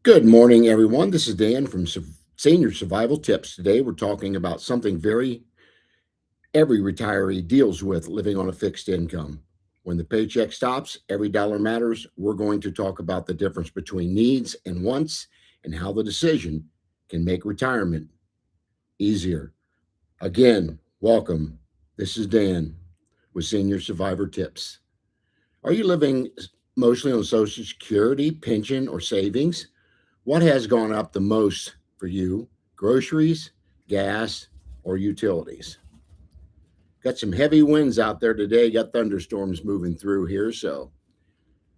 Good morning, everyone. This is Dan from Senior Survival Tips. Today, we're talking about something every retiree deals with living on a fixed income. When the paycheck stops, every dollar matters. We're going to talk about the difference between needs and wants and how the decision can make retirement easier. Again, welcome. This is Dan with Senior Survivor Tips. Are you living mostly on Social Security, pension, or savings? What has gone up the most for you? Groceries, gas, or utilities? Got some heavy winds out there today, got thunderstorms moving through here. So,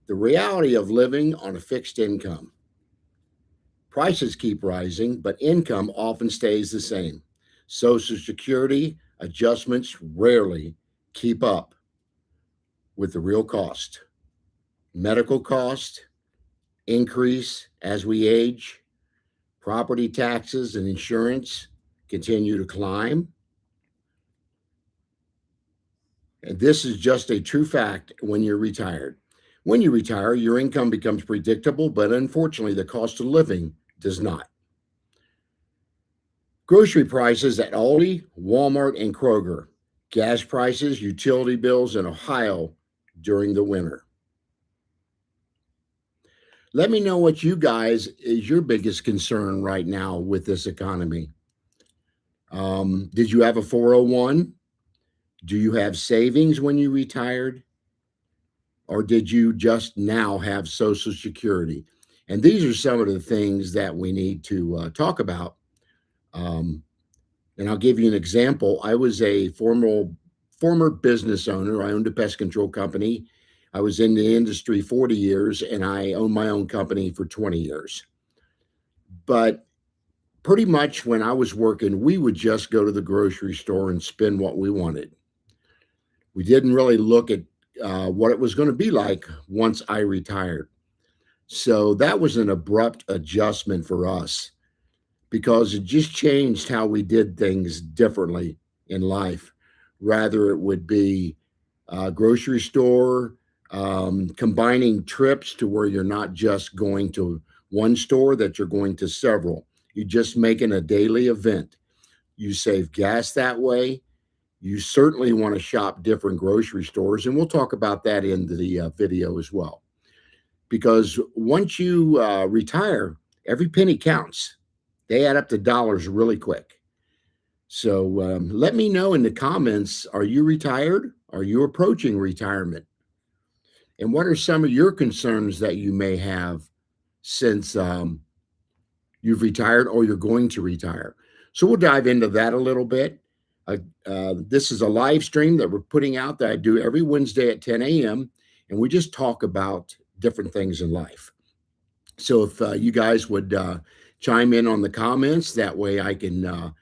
the reality of living on a fixed income. Prices keep rising, but income often stays the same. Social Security adjustments rarely keep up with the real cost. Medical cost increase as we age. Property taxes and insurance continue to climb. And this is just a true fact when you're retired. When you retire, your income becomes predictable, but unfortunately, the cost of living does not. Grocery prices at Aldi, Walmart, and Kroger. Gas prices, utility bills in Ohio during the winter. Let me know what you guys is your biggest concern right now with this economy. Did you have a 401? Do you have savings when you retired? Or did you just now have Social Security? And these are some of the things that we need to talk about. Um, and I'll give you an example. I was a former business owner. I owned a pest control company. I was in the industry 40 years, and I owned my own company for 20 years. But pretty much when I was working, we would just go to the grocery store and spend what we wanted. We didn't really look at what it was going to be like once I retired. So that was an abrupt adjustment for us because it just changed how we did things differently in life. Rather, it would be a grocery store, combining trips to where you're not just going to one store, that you're going to several. You just make it a daily event. You save gas that way. You certainly want to shop different grocery stores, and we'll talk about that in the video as well. Because once you retire, every penny counts. They add up to dollars really quick. So let me know in the comments, are you retired? Are you approaching retirement? And what are some of your concerns that you may have since you've retired or you're going to retire? So we'll dive into that a little bit. This is a live stream that we're putting out that I do every Wednesday at 10 a.m. And we just talk about different things in life. So if you guys would chime in on the comments, that way I can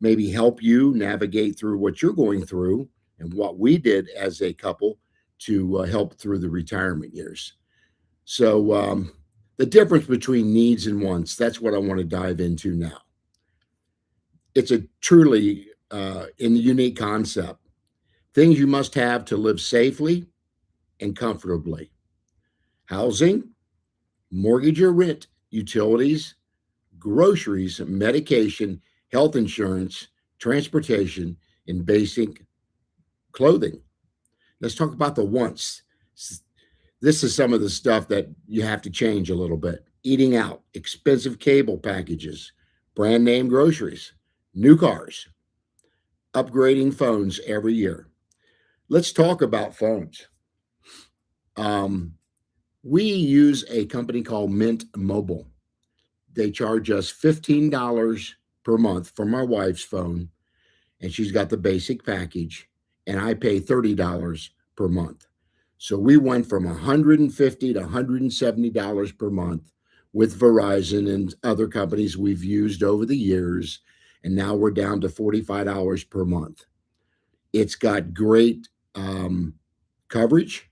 maybe help you navigate through what you're going through and what we did as a couple to help through the retirement years. So the difference between needs and wants, that's what I want to dive into now. It's a truly unique concept. Things you must have to live safely and comfortably: housing, mortgage or rent, utilities, groceries, medication, health insurance, transportation, and basic clothing. Let's talk about the wants. This is some of the stuff that you have to change a little bit. Eating out, expensive cable packages, brand name groceries, new cars, upgrading phones every year. Let's talk about phones. Um, we use a company called Mint Mobile. They charge us $15 per month for my wife's phone, and she's got the basic package, and I pay $30 per month. So we went from $150 to $170 per month with Verizon and other companies we've used over the years, and now we're down to $45 per month. It's got great coverage.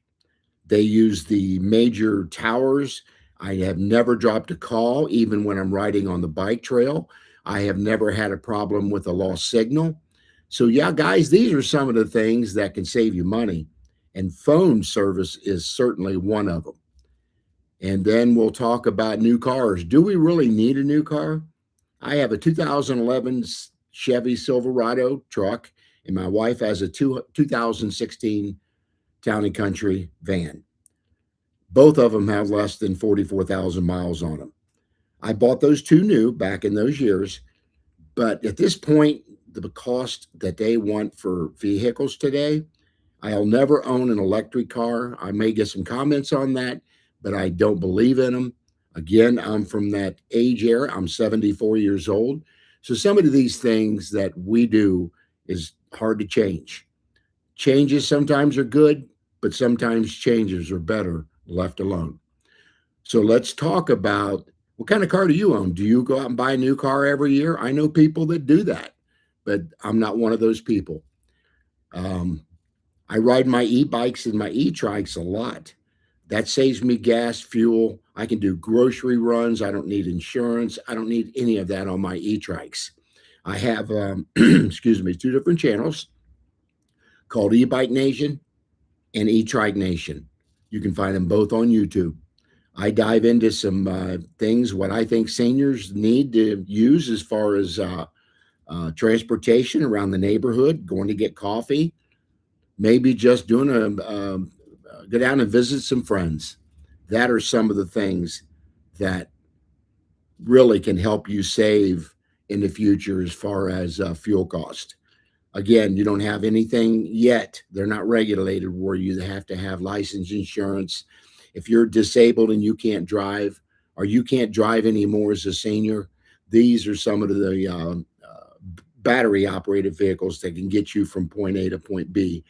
They use the major towers. I have never dropped a call, even when I'm riding on the bike trail. I have never had a problem with a lost signal. So, yeah, guys, these are some of the things that can save you money. And phone service is certainly one of them. And then we'll talk about new cars. Do we really need a new car? I have a 2011 Chevy Silverado truck, and my wife has a 2016 Town and Country van. Both of them have less than 44,000 miles on them. I bought those two new back in those years, but at this point, the cost that they want for vehicles today, I'll never own an electric car. I may get some comments on that, but I don't believe in them. Again, I'm from that age era. I'm 74 years old. So some of these things that we do is hard to change. Changes sometimes are good, but sometimes changes are better left alone. So let's talk about, what kind of car do you own? Do you go out and buy a new car every year? I know people that do that, but I'm not one of those people. Um, I ride my e-bikes and my e-trikes a lot. That saves me gas, fuel. I can do grocery runs. I don't need insurance. I don't need any of that on my e-trikes. I have, excuse me, two different channels called E-Bike Nation and E-Trike Nation. You can find them both on YouTube. I dive into some things, what I think seniors need to use as far as transportation around the neighborhood, going to get coffee, maybe just doing go down and visit some friends. That are some of the things that really can help you save in the future as far as fuel cost. Again, you don't have anything yet. They're not regulated where you have to have license insurance. If you're disabled and you can't drive, or you can't drive anymore as a senior, these are some of the battery operated vehicles that can get you from point A to point B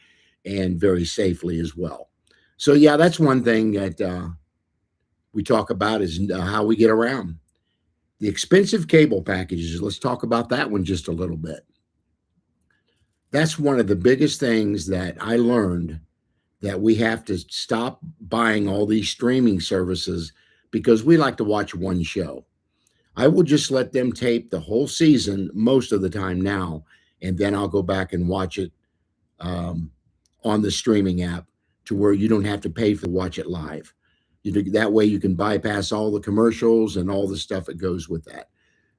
and very safely as well. So, yeah, that's one thing that we talk about is how we get around. The expensive cable packages, let's talk about that one just a little bit. That's one of the biggest things that I learned, that we have to stop buying all these streaming services because we like to watch one show. I will just let them tape the whole season most of the time now, and then I'll go back and watch it um, on the streaming app to where you don't have to pay to watch it live. That way you can bypass all the commercials and all the stuff that goes with that.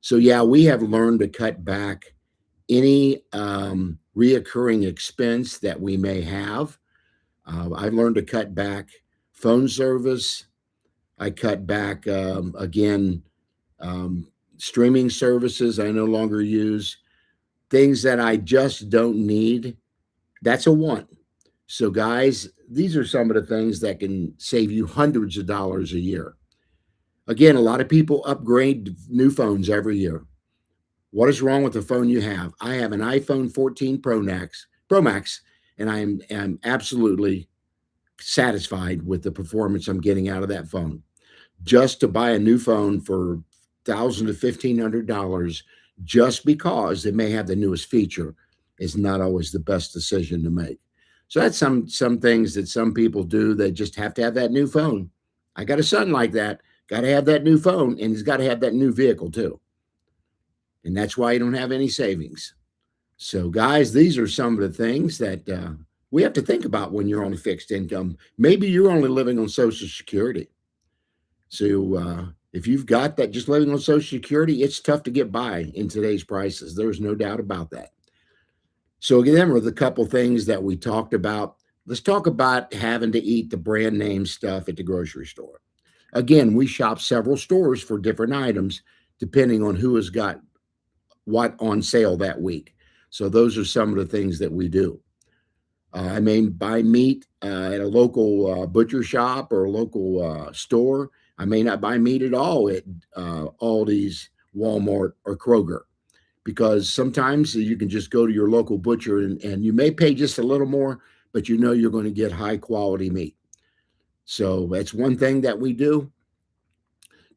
So, yeah, we have learned to cut back any reoccurring expense that we may have. I've learned to cut back phone service. I cut back, again, um, streaming services I no longer use. Things that I just don't need, that's a want. So, guys, these are some of the things that can save you hundreds of dollars a year. Again, a lot of people upgrade new phones every year. What is wrong with the phone you have? I have an iPhone 14 Pro Max, and am absolutely satisfied with the performance I'm getting out of that phone. Just to buy a new phone for $1,000 to $1,500 just because it may have the newest feature is not always the best decision to make. So that's some things that some people do. They just have to have that new phone. I got a son like that. Got to have that new phone, and he's got to have that new vehicle too. And that's why you don't have any savings. So, guys, these are some of the things that we have to think about when you're on a fixed income. Maybe you're only living on Social Security. So, if you've got that just living on Social Security, it's tough to get by in today's prices. There's no doubt about that. So, again, were the couple things that we talked about. Let's talk about having to eat the brand name stuff at the grocery store. Again, we shop several stores for different items depending on who has got what on sale that week. So those are some of the things that we do. I may buy meat at a local butcher shop or a local store. I may not buy meat at all at Aldi's, Walmart, or Kroger, because sometimes you can just go to your local butcher and you may pay just a little more, but you know you're going to get high quality meat. So that's one thing that we do.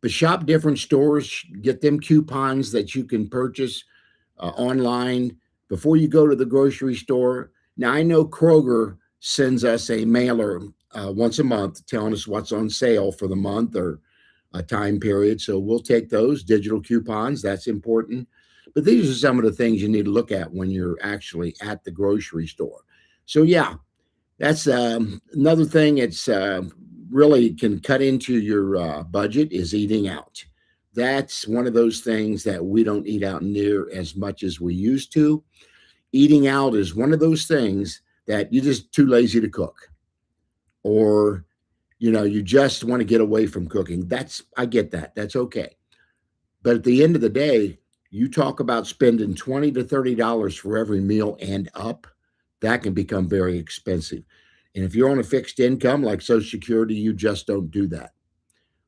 But shop different stores, get them coupons that you can purchase online before you go to the grocery store. Now, I know Kroger sends us a mailer once a month telling us what's on sale for the month or a time period. So we'll take those digital coupons. That's important. But these are some of the things you need to look at when you're actually at the grocery store. So, yeah, that's another thing. It's really can cut into your budget is eating out. That's one of those things that we don't eat out near as much as we used to. Eating out is one of those things that you're just too lazy to cook, or you just want to get away from cooking. That's I get that. That's okay. But at the end of the day, you talk about spending $20 to $30 for every meal and up, that can become very expensive. And if you're on a fixed income like Social Security, you just don't do that.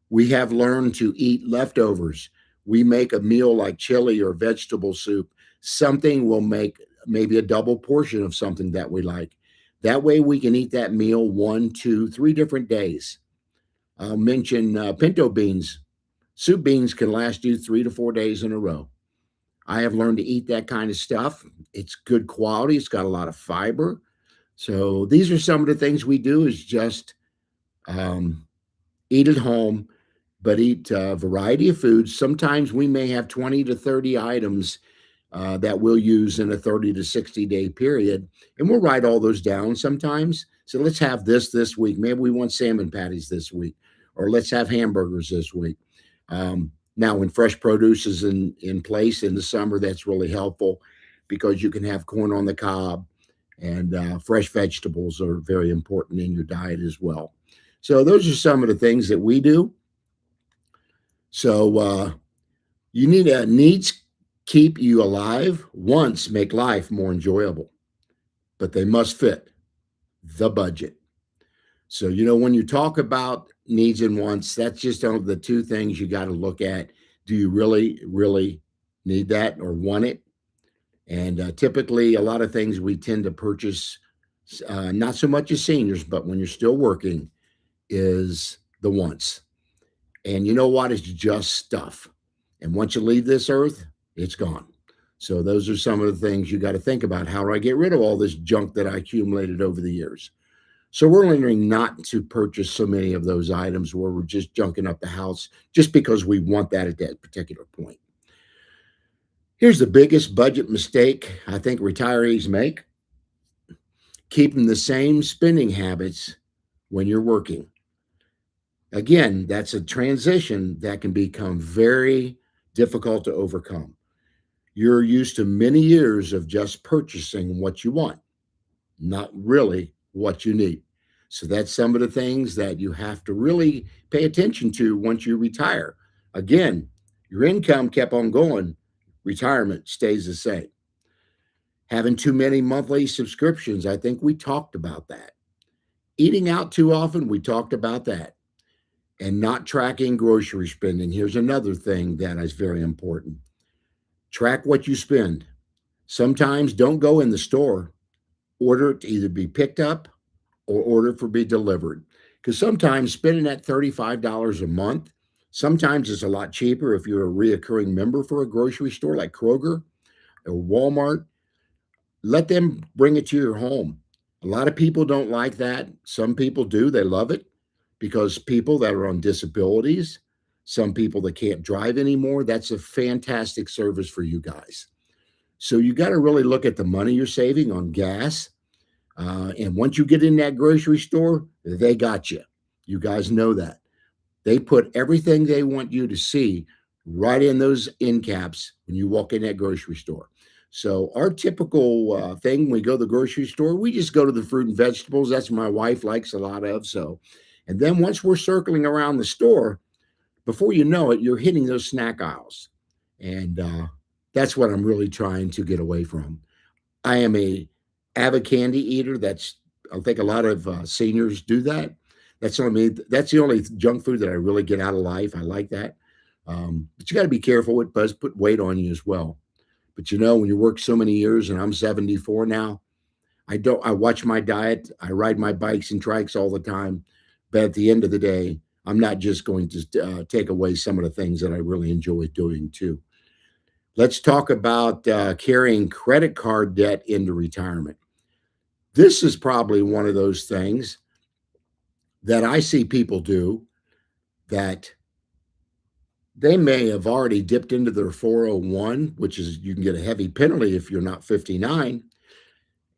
We have learned to eat leftovers. We make a meal like chili or vegetable soup. Something will make maybe a double portion of something that we like. That way we can eat that meal one, two, three different days. I'll mention pinto beans. Soup beans can last you 3 to 4 days in a row. I have learned to eat that kind of stuff. It's good quality. It's got a lot of fiber. So these are some of the things we do is just um, eat at home, but eat a variety of foods. Sometimes we may have 20 to 30 items that we'll use in a 30 to 60-day period, and we'll write all those down sometimes. So let's have this week. Maybe we want salmon patties this week, or let's have hamburgers this week. Now, when fresh produce is in place in the summer, that's really helpful because you can have corn on the cob, and fresh vegetables are very important in your diet as well. So those are some of the things that we do. So you need needs keep you alive, wants make life more enjoyable, but they must fit the budget. So, when you talk about needs and wants, that's just the two things you got to look at. Do you really, really need that or want it? And typically, a lot of things we tend to purchase, not so much as seniors, but when you're still working, is the wants. And you know what? It's just stuff. And once you leave this earth, it's gone. So, those are some of the things you got to think about. How do I get rid of all this junk that I accumulated over the years? So we're learning not to purchase so many of those items where we're just junking up the house just because we want that at that particular point. Here's the biggest budget mistake I think retirees make: keeping the same spending habits when you're working. Again, that's a transition that can become very difficult to overcome. You're used to many years of just purchasing what you want, not really what you need. So that's some of the things that you have to really pay attention to once you retire. Again, your income kept on going, retirement stays the same. Having too many monthly subscriptions, I think we talked about that. Eating out too often, we talked about that. And not tracking grocery spending. Here's another thing that is very important: track what you spend. Sometimes don't go in the store, order it to either be picked up or order for be delivered. Because sometimes spending that $35 a month, sometimes it's a lot cheaper if you're a reoccurring member for a grocery store like Kroger or Walmart. Let them bring it to your home. A lot of people don't like that. Some people do. They love it because people that are on disabilities, some people that can't drive anymore, that's a fantastic service for you guys. So you got to really look at the money you're saving on gas. And once you get in that grocery store, they got you. You guys know that. They put everything they want you to see right in those end caps when you walk in that grocery store. So our typical thing when we go to the grocery store, we just go to the fruit and vegetables. That's what my wife likes a lot of. So, and then once we're circling around the store, before you know it, you're hitting those snack aisles. And that's what I'm really trying to get away from. I am a avid candy eater. I think a lot of seniors do that. That's the only junk food that I really get out of life. I like that. But you got to be careful. It does put weight on you as well. But when you work so many years, and I'm 74 now, I watch my diet. I ride my bikes and trikes all the time. But at the end of the day, I'm not just going to take away some of the things that I really enjoy doing too. Let's talk about carrying credit card debt into retirement. This is probably one of those things that I see people do that they may have already dipped into their 401, which is you can get a heavy penalty if you're not 59.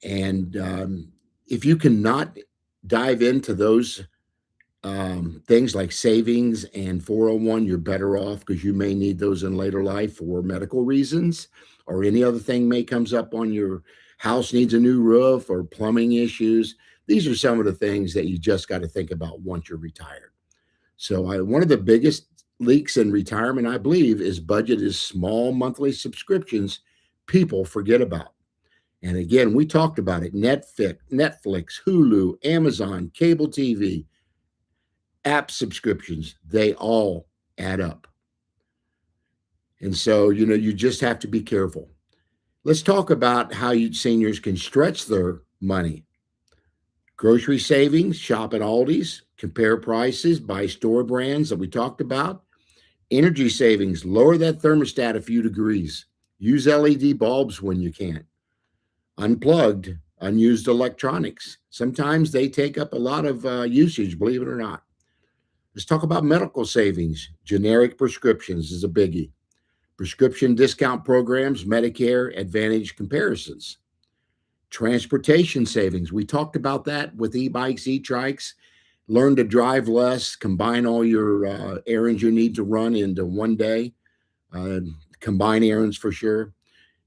And if you cannot dive into those Things like savings and 401, you're better off because you may need those in later life for medical reasons or any other thing may comes up on your house needs a new roof or plumbing issues. These are some of the things that you just got to think about once you're retired. One of the biggest leaks in retirement, I believe, is budget is small monthly subscriptions people forget about. And again, we talked about it: Netflix, Hulu, Amazon, cable TV, app subscriptions, they all add up. And so, you just have to be careful. Let's talk about how seniors can stretch their money. Grocery savings, shop at Aldi's, compare prices, buy store brands that we talked about. Energy savings, lower that thermostat a few degrees. Use LED bulbs when you can. Unplugged, unused electronics. Sometimes they take up a lot of usage, believe it or not. Let's talk about medical savings. Generic prescriptions is a biggie. Prescription discount programs, Medicare Advantage comparisons. Transportation savings. We talked about that with e-bikes, e-trikes. Learn to drive less, combine all your errands you need to run into one day. Uh, Combine errands for sure.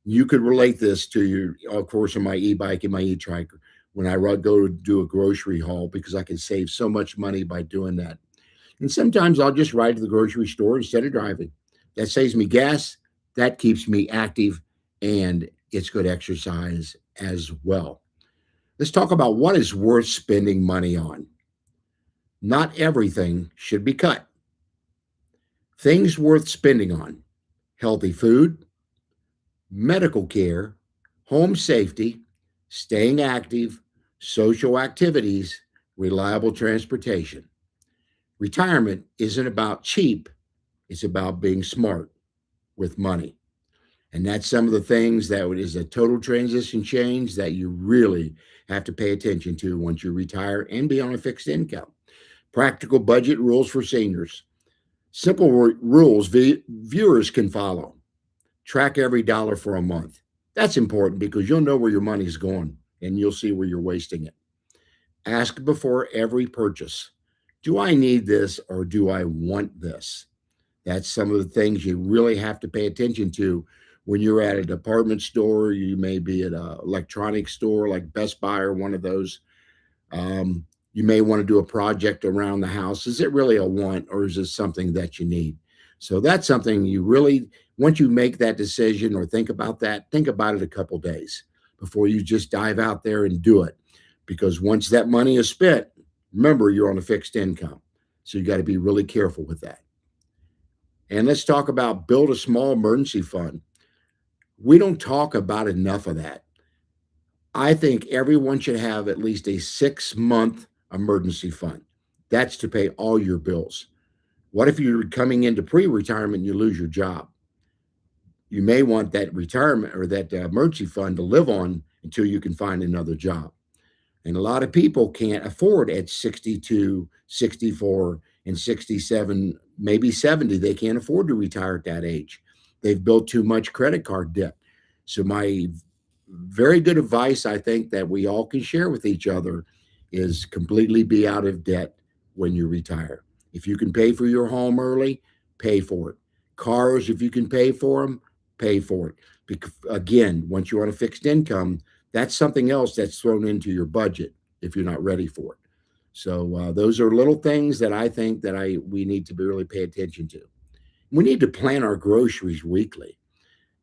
You could relate this to your, of course, on my e-bike and my e-trike when I go do a grocery haul because I can save so much money by doing that. And sometimes I'll just ride to the grocery store instead of driving. That saves me gas. That keeps me active, and it's good exercise as well. Let's talk about what is worth spending money on. Not everything should be cut. Things worth spending on: healthy food, medical care, home safety, staying active, social activities, reliable transportation. Retirement isn't about cheap, it's about being smart with money. And that's some of the things that is a total transition change that you really have to pay attention to once you retire and be on a fixed income. Practical budget rules for seniors. Simple rules viewers can follow. Track every dollar for a month. That's important because you'll know where your money's going and you'll see where you're wasting it. Ask before every purchase: do I need this or do I want this? That's some of the things you really have to pay attention to when you're at a department store. You may be at an electronics store like Best Buy or one of those. You may want to do a project around the house. Is it really a want or is it something that you need? So that's something you really, once you make that decision or think about that, think about it a couple days before you just dive out there and do it. Because once that money is spent, remember you're on a fixed income. So you got to be really careful with that. And let's talk about build a small emergency fund. We don't talk about enough of that. I think everyone should have at least a 6-month emergency fund. That's to pay all your bills. What if you're coming into pre retirement and you lose your job? You may want that retirement or that emergency fund to live on until you can find another job. And a lot of people can't afford at 62, 64, and 67, maybe 70. They can't afford to retire at that age. They've built too much credit card debt. So, my very good advice, I think, that we all can share with each other is completely be out of debt when you retire. If you can pay for your home early, pay for it. Cars, if you can pay for them, pay for it. Because again, once you're on a fixed income, that's something else that's thrown into your budget if you're not ready for it. So those are little things that I think that we need to really pay attention to. We need to plan our groceries weekly.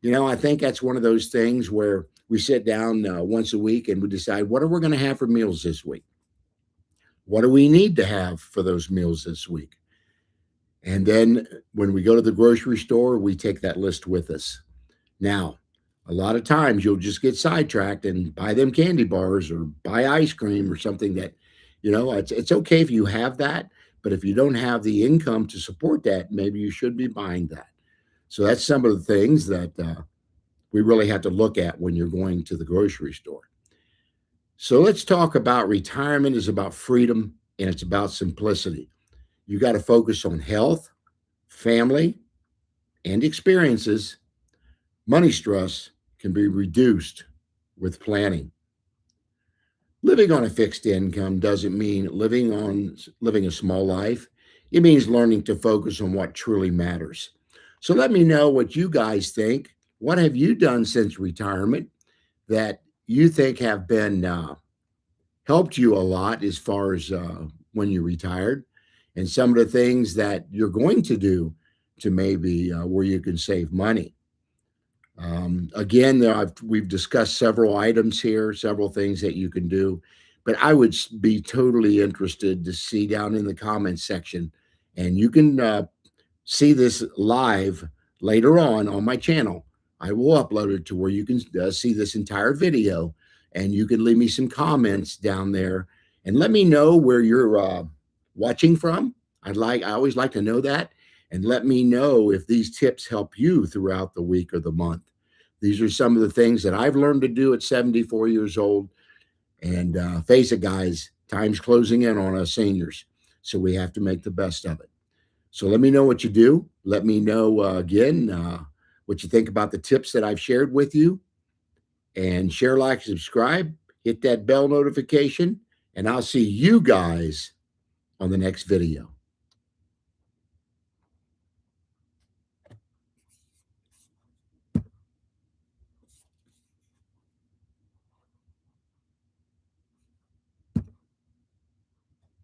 I think that's one of those things where we sit down once a week and we decide what are we going to have for meals this week? What do we need to have for those meals this week? And then when we go to the grocery store, we take that list with us. Now, a lot of times you'll just get sidetracked and buy them candy bars or buy ice cream or something that, it's okay if you have that, but if you don't have the income to support that, maybe you should be buying that. So that's some of the things that we really have to look at when you're going to the grocery store. So let's talk about retirement is about freedom and it's about simplicity. You got to focus on health, family, and experiences. Money stress can be reduced with planning. Living on a fixed income doesn't mean living a small life. It means learning to focus on what truly matters. So let me know what you guys think. What have you done since retirement that you think have been helped you a lot as far as when you retired, and some of the things that you're going to do to maybe where you can save money. Again, we've discussed several items here, several things that you can do, but I would be totally interested to see down in the comments section, and you can see this live later on my channel. I will upload it to where you can see this entire video, and you can leave me some comments down there and let me know where you're watching from. I always like to know that, and let me know if these tips help you throughout the week or the month. These are some of the things that I've learned to do at 74 years old. And face it, guys, time's closing in on us seniors, so we have to make the best of it. So let me know what you do. Let me know again what you think about the tips that I've shared with you. And share, like, subscribe, hit that bell notification, and I'll see you guys on the next video.